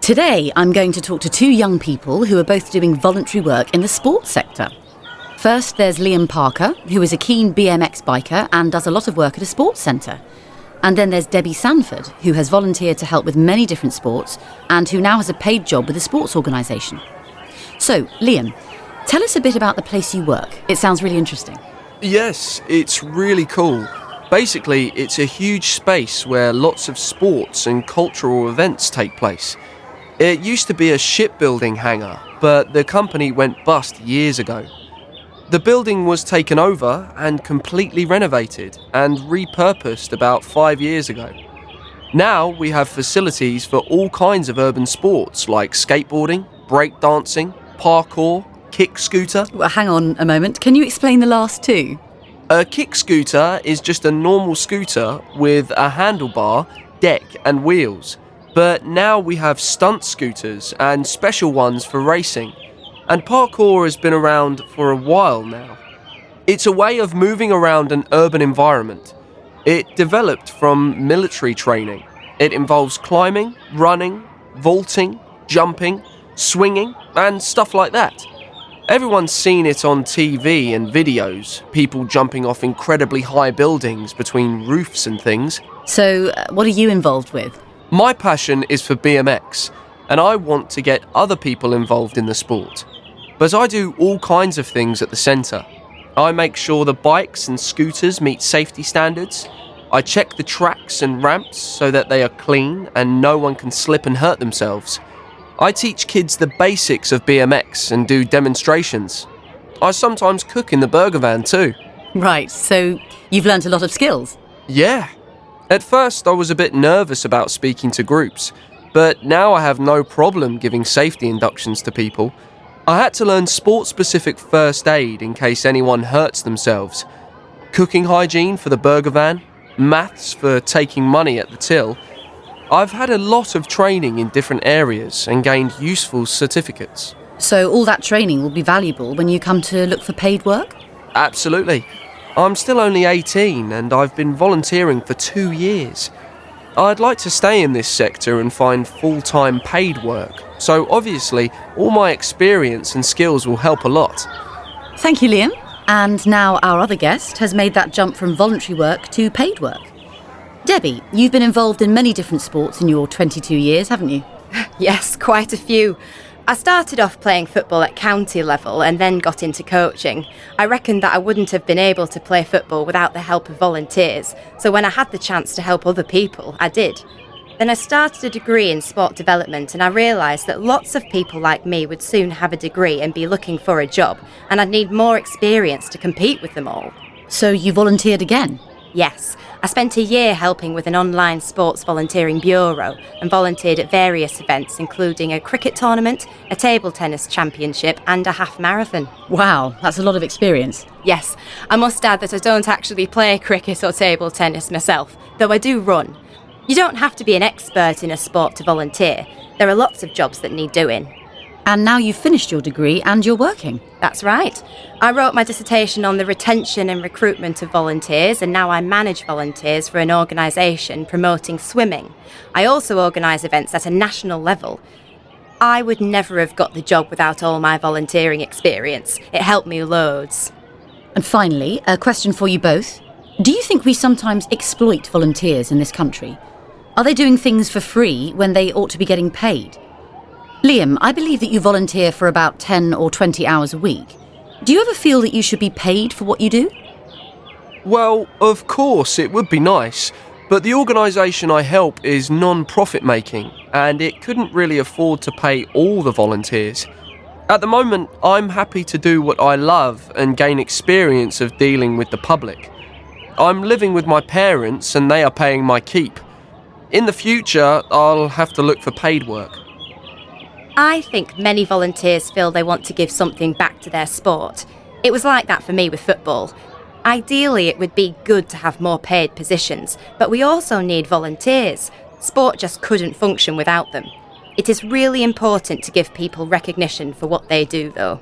Today, I'm going to talk to two young people who are both doing voluntary work in the sports sector. First, there's Liam Parker, who is a keen BMX biker and does a lot of work at a sports centre. And then there's Debbie Sanford, who has volunteered to help with many different sports and who now has a paid job with a sports organisation. So, Liam, tell us a bit about the place you work. It sounds really interesting. Yes, it's really cool. Basically, it's a huge space where lots of sports and cultural events take place. It used to be a shipbuilding hangar, but the company went bust years ago. The building was taken over and completely renovated and repurposed about 5 years ago. Now we have facilities for all kinds of urban sports like skateboarding, breakdancing, parkour, kick scooter. Well, hang on a moment. Can you explain the last two? A kick scooter is just a normal scooter with a handlebar, deck and wheels. But now we have stunt scooters and special ones for racing. And parkour has been around for a while now. It's a way of moving around an urban environment. It developed from military training. It involves climbing, running, vaulting, jumping, swinging, and stuff like that. Everyone's seen it on TV and videos, people jumping off incredibly high buildings between roofs and things. So, what are you involved with? My passion is for BMX, and I want to get other people involved in the sport. But I do all kinds of things at the centre. I make sure the bikes and scooters meet safety standards. I check the tracks and ramps so that they are clean and no one can slip and hurt themselves. I teach kids the basics of BMX and do demonstrations. I sometimes cook in the burger van too. Right, so you've learnt a lot of skills? Yeah. At first I was a bit nervous about speaking to groups, but now I have no problem giving safety inductions to people. I had to learn sport-specific first aid in case anyone hurts themselves, cooking hygiene for the burger van, maths for taking money at the till. I've had a lot of training in different areas and gained useful certificates. So all that training will be valuable when you come to look for paid work? Absolutely. I'm still only 18 and I've been volunteering for 2 years. I'd like to stay in this sector and find full-time paid work, so obviously all my experience and skills will help a lot. Thank you, Liam. And now our other guest has made that jump from voluntary work to paid work. Debbie, you've been involved in many different sports in your 22 years, haven't you? Yes, quite a few. I started off playing football at county level and then got into coaching. I reckoned that I wouldn't have been able to play football without the help of volunteers, so when I had the chance to help other people, I did. Then I started a degree in sport development and I realised that lots of people like me would soon have a degree and be looking for a job, and I'd need more experience to compete with them all. So you volunteered again? Yes, I spent a year helping with an online sports volunteering bureau and volunteered at various events including a cricket tournament, a table tennis championship and a half marathon. Wow, that's a lot of experience. Yes, I must add that I don't actually play cricket or table tennis myself, though I do run. You don't have to be an expert in a sport to volunteer. There are lots of jobs that need doing. And now you've finished your degree and you're working. That's right. I wrote my dissertation on the retention and recruitment of volunteers, and now I manage volunteers for an organisation promoting swimming. I also organise events at a national level. I would never have got the job without all my volunteering experience. It helped me loads. And finally, a question for you both. Do you think we sometimes exploit volunteers in this country? Are they doing things for free when they ought to be getting paid? Liam, I believe that you volunteer for about 10 or 20 hours a week. Do you ever feel that you should be paid for what you do? Well, of course it would be nice, but the organisation I help is non-profit making and it couldn't really afford to pay all the volunteers. At the moment, I'm happy to do what I love and gain experience of dealing with the public. I'm living with my parents and they are paying my keep. In the future, I'll have to look for paid work. I think many volunteers feel they want to give something back to their sport. It was like that for me with football. Ideally, it would be good to have more paid positions, but we also need volunteers. Sport just couldn't function without them. It is really important to give people recognition for what they do, though.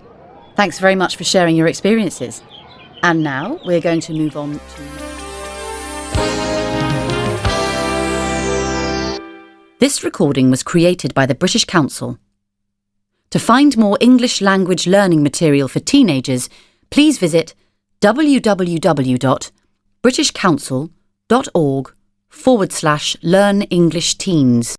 Thanks very much for sharing your experiences. And now we're going to move on to... This recording was created by the British Council. To find more English language learning material for teenagers, please visit www.britishcouncil.org/learnenglishTeens.